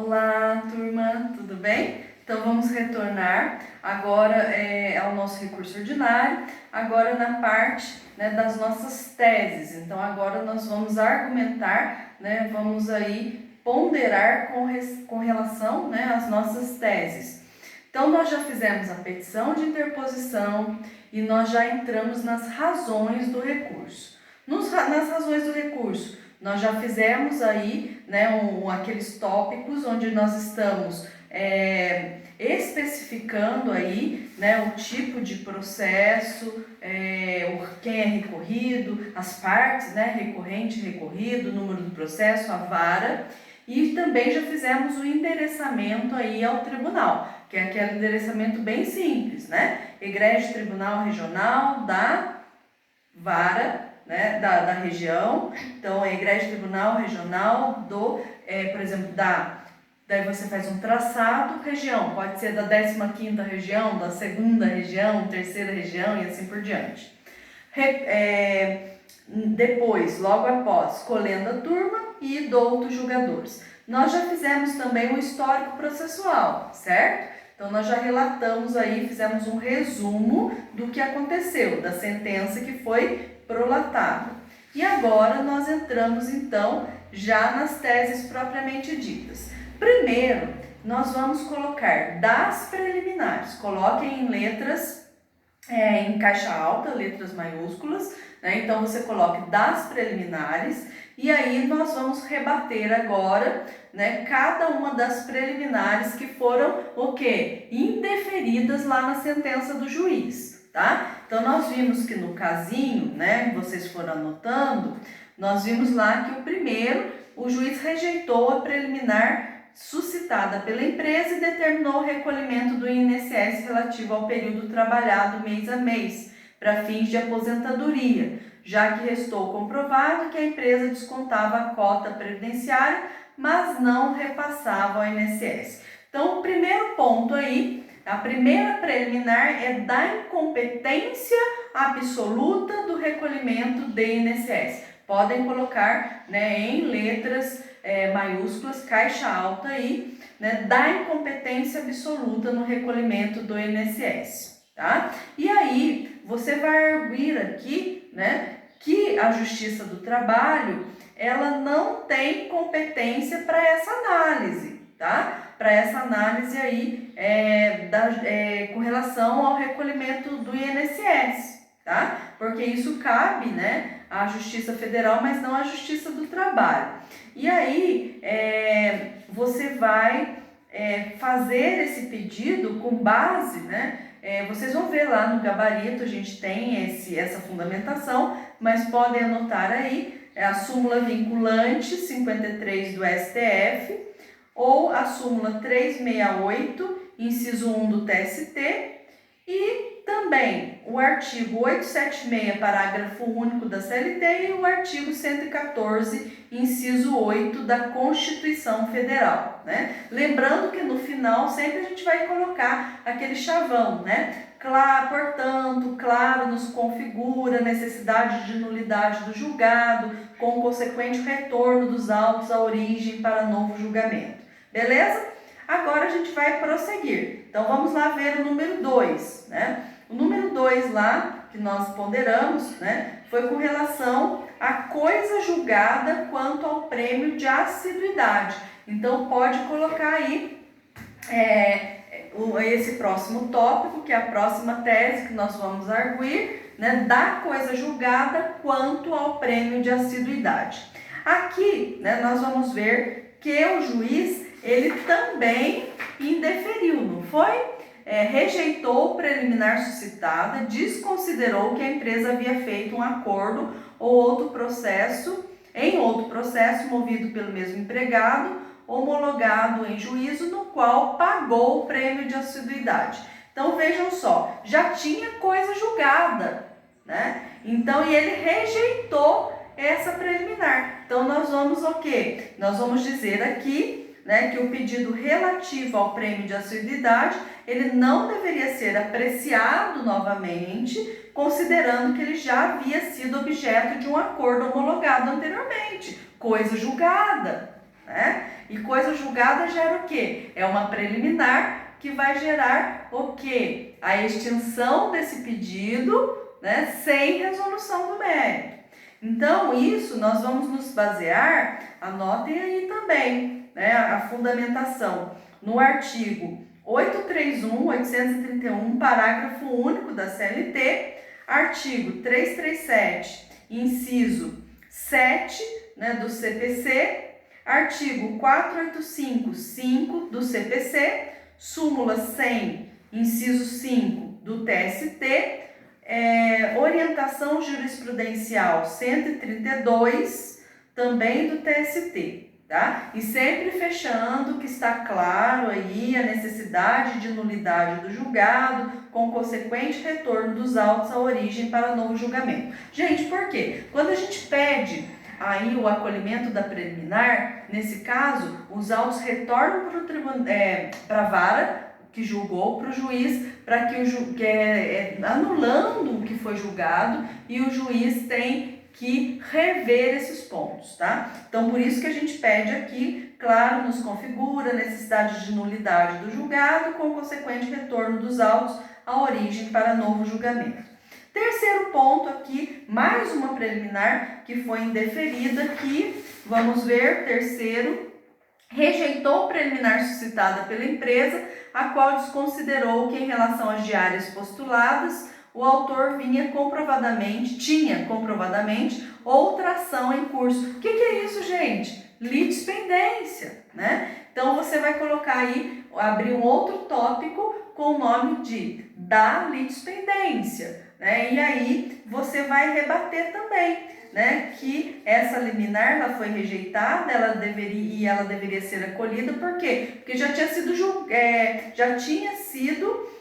Olá, turma, tudo bem? Então vamos retornar agora ao nosso recurso ordinário, agora na parte, das nossas teses. Então agora nós vamos argumentar, vamos aí ponderar com relação, às nossas teses. Então nós já fizemos a petição de interposição e nós já entramos nas razões do recurso. Nas razões do recurso, nós já fizemos aí, aqueles tópicos onde nós estamos especificando aí, o tipo de processo, quem é recorrido, as partes, recorrente, recorrido, número do processo, a vara, e também já fizemos o endereçamento aí ao tribunal, que é aquele endereçamento bem simples, Egrégio Tribunal Regional da vara, da região. Então, é Egrégio Tribunal Regional por exemplo, daí você faz um traçado, região, pode ser da 15ª região, da 2ª região, 3ª região e assim por diante. Depois, logo após, colhendo a turma e doutos julgadores. Nós já fizemos também um histórico processual, certo? Então, nós já relatamos aí, fizemos um resumo do que aconteceu, da sentença que foi prolatada. E agora nós entramos, então, já nas teses propriamente ditas. Primeiro, nós vamos colocar das preliminares. Coloquem em letras, em caixa alta, letras maiúsculas, Então, você coloque das preliminares. E aí nós vamos rebater agora, cada uma das preliminares que foram o quê? Indeferidas lá na sentença do juiz, tá? Então nós vimos que no casinho, vocês foram anotando, nós vimos lá que o primeiro, o juiz rejeitou a preliminar suscitada pela empresa e determinou o recolhimento do INSS relativo ao período trabalhado mês a mês, para fins de aposentadoria, já que restou comprovado que a empresa descontava a cota previdenciária, mas não repassava ao INSS. Então, o primeiro ponto aí, a primeira preliminar é da incompetência absoluta do recolhimento do INSS. Podem colocar em letras maiúsculas, caixa alta aí, da incompetência absoluta no recolhimento do INSS. Tá? E aí, você vai arguir aqui, que a Justiça do Trabalho, ela não tem competência para essa análise, tá? Para essa análise aí, com relação ao recolhimento do INSS, tá? Porque isso cabe, à Justiça Federal, mas não à Justiça do Trabalho. E aí, você vai fazer esse pedido com base, vocês vão ver lá no gabarito, a gente tem essa fundamentação, mas podem anotar aí, a súmula vinculante 53 do STF, ou a súmula 368, inciso 1 do TST, e também o artigo 876, parágrafo único da CLT, e o artigo 114, inciso 8 da Constituição Federal, Lembrando que no final sempre a gente vai colocar aquele chavão, Claro, portanto, claro, nos configura a necessidade de nulidade do julgado, com consequente retorno dos autos à origem para novo julgamento. Beleza? Agora a gente vai prosseguir. Então, vamos lá ver o número 2, O número 2 lá, que nós ponderamos, foi com relação à coisa julgada quanto ao prêmio de assiduidade. Então, pode colocar aí esse próximo tópico, que é a próxima tese que nós vamos arguir, da coisa julgada quanto ao prêmio de assiduidade. Aqui, nós vamos ver que o juiz, ele também indeferiu, não foi? Rejeitou preliminar suscitada, desconsiderou que a empresa havia feito um acordo ou outro processo movido pelo mesmo empregado, homologado em juízo, no qual pagou o prêmio de assiduidade. Então, vejam só, já tinha coisa julgada, Então, e ele rejeitou essa preliminar. Então, nós vamos o quê? Nós vamos dizer aqui, que o pedido relativo ao prêmio de assiduidade, ele não deveria ser apreciado novamente, considerando que ele já havia sido objeto de um acordo homologado anteriormente, coisa julgada, né? E coisa julgada gera o quê? É uma preliminar que vai gerar o quê? A extinção desse pedido, né, sem resolução do mérito. Então, isso nós vamos nos basear, anotem aí também, né, a fundamentação no artigo 831, parágrafo único da CLT, artigo 337, inciso 7, né, do CPC, artigo 485, do CPC, súmula 100, inciso 5, do TST, orientação jurisprudencial 132, também do TST. Tá? E sempre fechando que está claro aí a necessidade de nulidade do julgado, com consequente retorno dos autos à origem para novo julgamento. Gente, por quê? Quando a gente pede aí o acolhimento da preliminar, nesse caso, os autos retornam para a vara que julgou, para o juiz, para que anulando o que foi julgado, e o juiz tem que rever esses pontos, tá? Então, por isso que a gente pede aqui, claro, nos configura a necessidade de nulidade do julgado, com consequente retorno dos autos à origem para novo julgamento. Terceiro ponto aqui, mais uma preliminar que foi indeferida, que vamos ver, terceiro, rejeitou preliminar suscitada pela empresa, a qual desconsiderou que em relação às diárias postuladas, o autor tinha comprovadamente outra ação em curso. O que é isso, gente? Litispendência, né? Então, você vai colocar aí, abrir um outro tópico com o nome de da litispendência, né? E aí, você vai rebater também, né, que essa liminar ela foi rejeitada, ela deveria ser acolhida. Por quê? Porque já tinha sido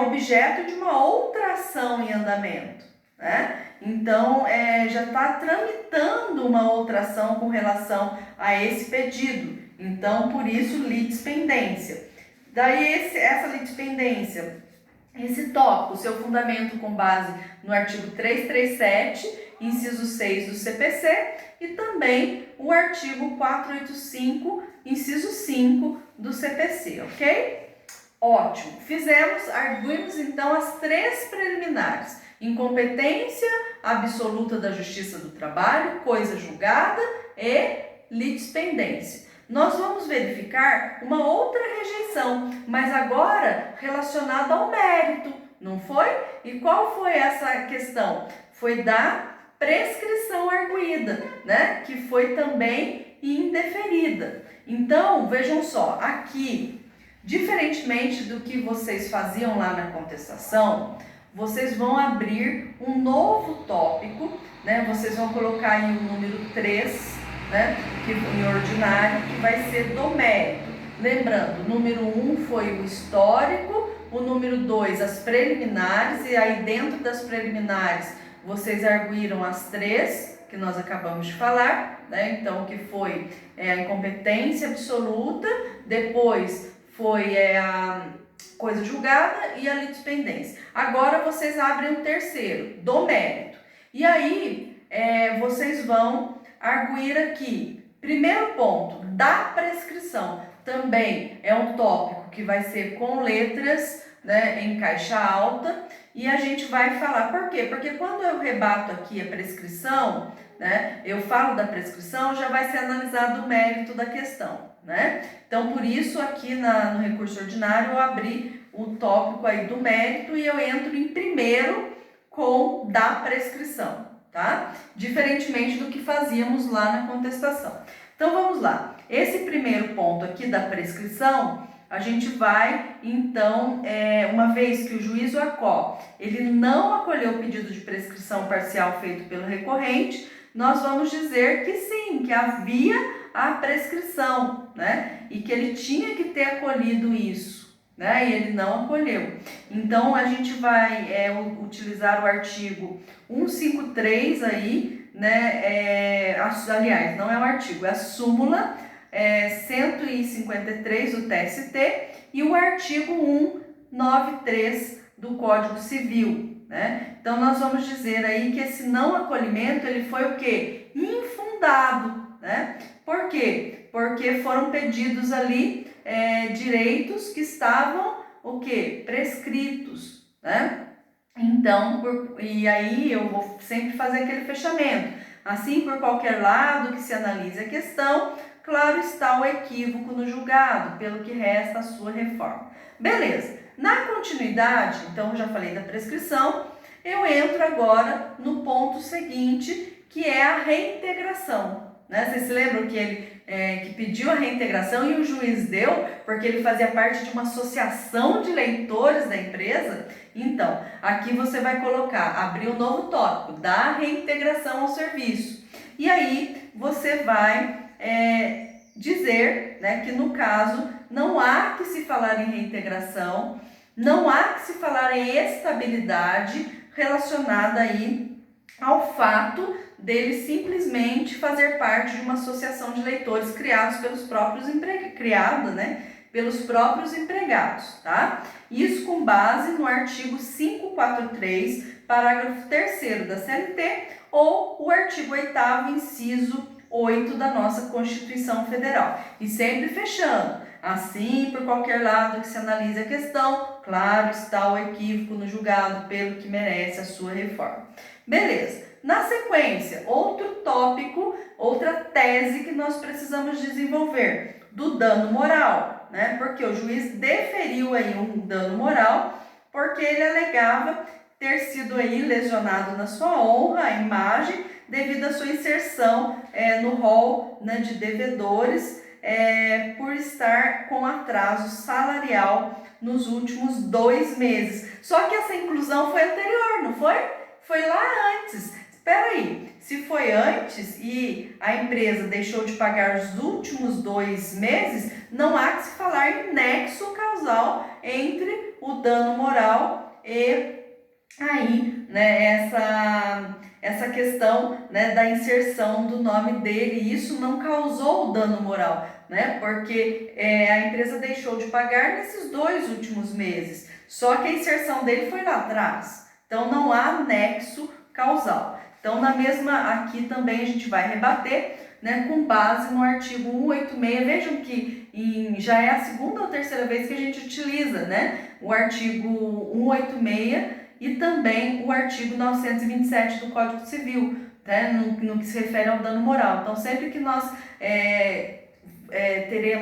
objeto de uma outra ação em andamento, né? Então, já está tramitando uma outra ação com relação a esse pedido. Então, por isso, litispendência. Daí, essa litispendência, esse tópico, seu fundamento com base no artigo 337, inciso 6 do CPC, e também o artigo 485, inciso 5 do CPC, ok? Ótimo. Arguímos então as três preliminares: incompetência absoluta da Justiça do Trabalho, coisa julgada e litispendência. Nós vamos verificar uma outra rejeição, mas agora relacionada ao mérito, não foi? E qual foi essa questão? Foi da prescrição arguída, né? Que foi também indeferida. Então, vejam só, aqui, diferentemente do que vocês faziam lá na contestação, vocês vão abrir um novo tópico, né? Vocês vão colocar aí o número 3, né? Que em ordinário, que vai ser do mérito. Lembrando, o número 1 foi o histórico, o número 2 as preliminares, e aí dentro das preliminares vocês arguíram as três que nós acabamos de falar, né? Então, que foi a incompetência absoluta, depois foi a coisa julgada e a litispendência. Agora vocês abrem o terceiro, do mérito. E aí, vocês vão arguir aqui, primeiro ponto, da prescrição. Também é um tópico que vai ser com letras, né, em caixa alta, e a gente vai falar por quê? Porque quando eu rebato aqui a prescrição, né, eu falo da prescrição, já vai ser analisado o mérito da questão, né? Então, por isso, aqui no recurso ordinário, eu abri o tópico aí do mérito e eu entro em primeiro com da prescrição, tá? Diferentemente do que fazíamos lá na contestação. Então, vamos lá. Esse primeiro ponto aqui da prescrição, a gente vai, então, uma vez que o juiz ou a COP, ele não acolheu o pedido de prescrição parcial feito pelo recorrente, nós vamos dizer que sim, que havia a prescrição, né? E que ele tinha que ter acolhido isso, né? E ele não acolheu. Então, a gente vai utilizar o artigo 153 aí, né? Aliás, não é o artigo, é a súmula 153 do TST e o artigo 193 do Código Civil, né? Então, nós vamos dizer aí que esse não acolhimento, ele foi o quê? Infundado, né? Por quê? Porque foram pedidos ali direitos que estavam o quê? Prescritos, né? Então, e aí eu vou sempre fazer aquele fechamento. Assim, por qualquer lado que se analise a questão, claro está o equívoco no julgado, pelo que resta a sua reforma. Beleza. Na continuidade, então eu já falei da prescrição, eu entro agora no ponto seguinte, que é a reintegração. Né? Vocês se lembram que ele que pediu a reintegração e o juiz deu, porque ele fazia parte de uma associação de leitores da empresa? Então, aqui você vai colocar, abrir um novo tópico, da reintegração ao serviço. E aí, você vai dizer, né, que no caso, não há que se falar em reintegração, não há que se falar em estabilidade relacionada aí ao fato dele simplesmente fazer parte de uma associação de leitores criados pelos próprios pelos próprios empregados, tá? Isso com base no artigo 543, parágrafo 3º da CLT ou o artigo 8º, inciso 8 da nossa Constituição Federal. E sempre fechando, assim, por qualquer lado que se analise a questão, claro está o equívoco no julgado, pelo que merece a sua reforma. Beleza. Na sequência, outro tópico, outra tese que nós precisamos desenvolver, do dano moral, né? Porque o juiz deferiu aí um dano moral, porque ele alegava ter sido aí lesionado na sua honra, a imagem, devido à sua inserção no rol, né, de devedores, por estar com atraso salarial nos últimos 2 meses. Só que essa inclusão foi anterior, não foi? Foi lá antes. Espera aí, se foi antes e a empresa deixou de pagar os últimos 2 meses, não há que se falar em nexo causal entre o dano moral e aí, né, essa questão, né, da inserção do nome dele. Isso não causou dano moral, né, porque a empresa deixou de pagar nesses 2 últimos meses, só que a inserção dele foi lá atrás, então não há nexo causal. Então, na mesma aqui também a gente vai rebater, né, com base no artigo 186. Vejam que já é a segunda ou terceira vez que a gente utiliza, né, o artigo 186 e também o artigo 927 do Código Civil, né, no que se refere ao dano moral. Então, sempre que nós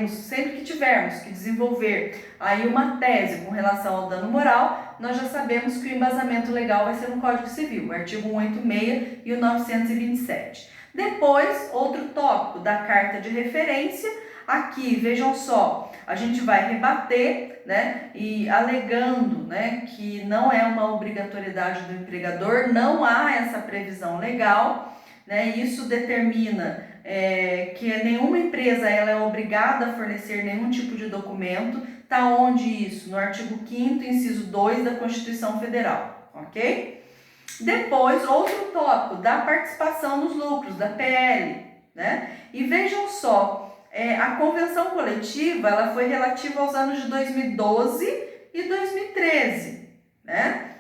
sempre que tivermos que desenvolver aí uma tese com relação ao dano moral, nós já sabemos que o embasamento legal vai ser no Código Civil, o artigo 186 e o 927. Depois, outro tópico da carta de referência. Aqui, vejam só, a gente vai rebater, né, e alegando, né, que não é uma obrigatoriedade do empregador, não há essa previsão legal, né, isso determina que nenhuma empresa ela é obrigada a fornecer nenhum tipo de documento. Tá onde isso? No artigo 5º, inciso 2 da Constituição Federal, ok? Depois, outro tópico da participação nos lucros, da PL, né? E vejam só, a convenção coletiva ela foi relativa aos anos de 2012 e 2013, né?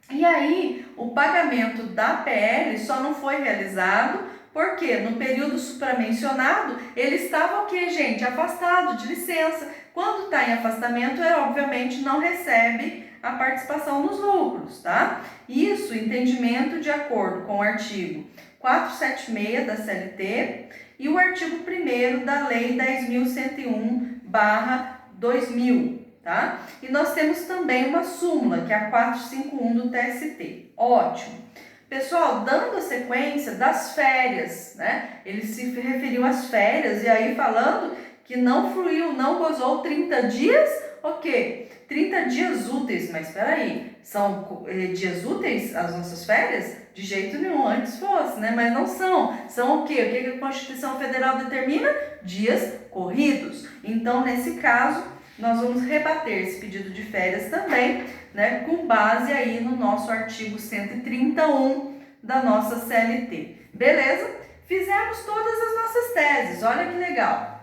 E aí, o pagamento da PL só não foi realizado porque no período supramencionado ele estava o quê, gente? Afastado de licença. Quando está em afastamento, obviamente não recebe a participação nos lucros, tá? Isso, entendimento de acordo com o artigo 476 da CLT e o artigo 1º da Lei 10.101/2000, tá? E nós temos também uma súmula, que é a 451 do TST. Ótimo. Pessoal, dando a sequência das férias, né? Ele se referiu às férias e aí falando que não fruiu, não gozou 30 dias, ok, 30 dias úteis, mas espera aí, são dias úteis as nossas férias? De jeito nenhum, antes fosse, né? Mas não são. São o quê? O que a Constituição Federal determina? Dias corridos. Então, nesse caso, nós vamos rebater esse pedido de férias também, né, com base aí no nosso artigo 131 da nossa CLT. Beleza? Fizemos todas as nossas teses, olha que legal.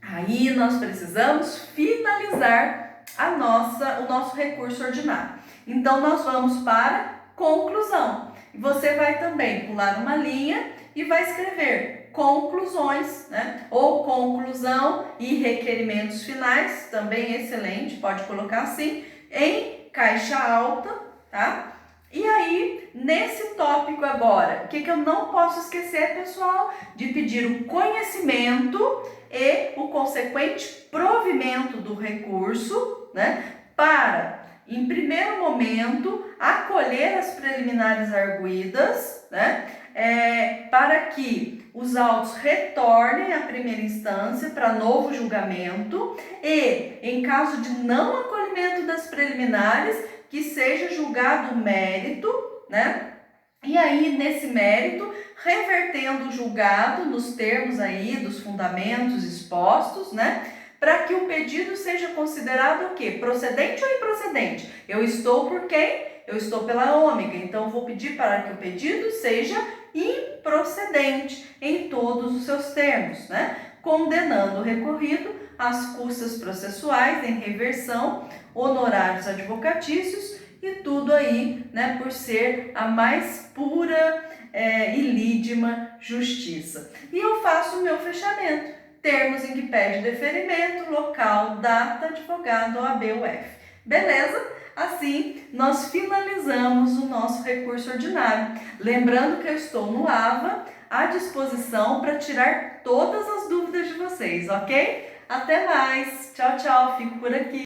Aí nós precisamos finalizar o nosso recurso ordinário. Então, nós vamos para conclusão. Você vai também pular uma linha e vai escrever conclusões, né? Ou conclusão e requerimentos finais, também excelente, pode colocar assim, em caixa alta, tá? E aí, nesse tópico agora, o que eu não posso esquecer, pessoal? De pedir o conhecimento e o consequente provimento do recurso, né? Para, em primeiro momento, acolher as preliminares arguidas, né? Para que os autos retornem à primeira instância para novo julgamento e, em caso de não acolhimento das preliminares, que seja julgado o mérito, né? E aí, nesse mérito, revertendo o julgado nos termos aí dos fundamentos expostos, né? Para que o pedido seja considerado o quê? Procedente ou improcedente? Eu estou por quem? Eu estou pela ômega, então vou pedir para que o pedido seja improcedente em todos os seus termos, né? Condenando o recorrido às custas processuais em reversão, honorários advocatícios e tudo aí, né, por ser a mais pura e lídima justiça. E eu faço o meu fechamento, termos em que pede deferimento, local, data, advogado, OAB, UF. Beleza? Assim, nós finalizamos o nosso recurso ordinário. Lembrando que eu estou no AVA à disposição para tirar todas as dúvidas de vocês, ok? Até mais! Tchau, tchau! Fico por aqui.